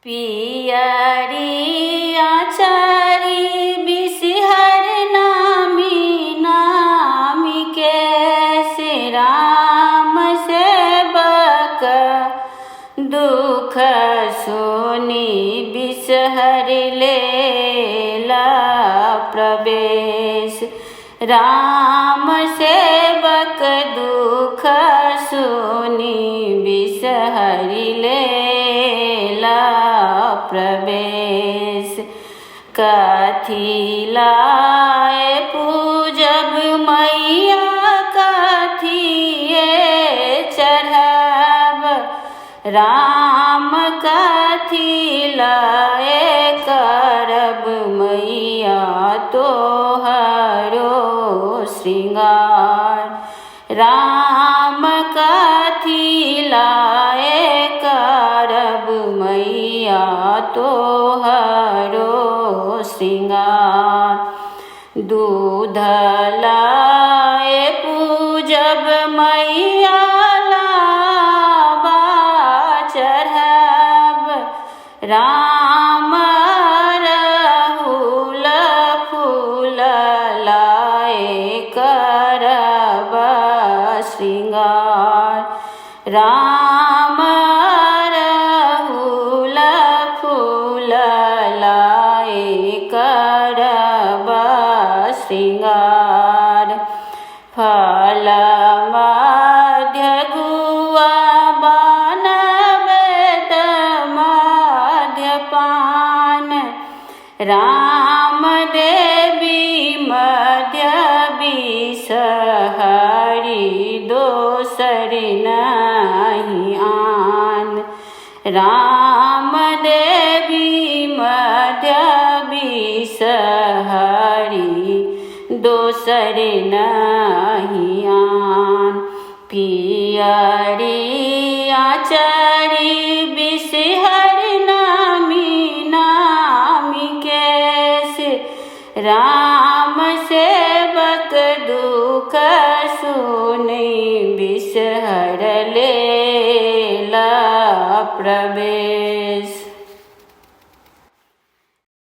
पियरी आचारी बिसहर नामी के श्री राम सेवक दुख सुनी बिसहर लेला प्रवेश। राम सेवक दुख सुनी बिसहर लेला प्रवेश। कथी लाए पूजब मैया कथिए चढ़ब। राम कथी लाए करब मैया तोहरो श्रृंगार। राम कथी लाए करब मैया तोहरो श्रृंगार। दूध लाए पूजब मैया लाबा चढ़ब। राम अड़हुल फूल लाए करब श्रृंगार। राम अड़हुल फूल लाए करब श्रृंगार। फल मध्य गुआ बनबेत मध्य पान। राम देवी मध्य बिसहरि दोसर नहीं आन। राम देवी मध्य बिसहरि दोसर नहीं आन। पियरी आचारी बिसहर नामी के श्री राम सेवक दुख सुनी बिसहर लेला प्रवेश।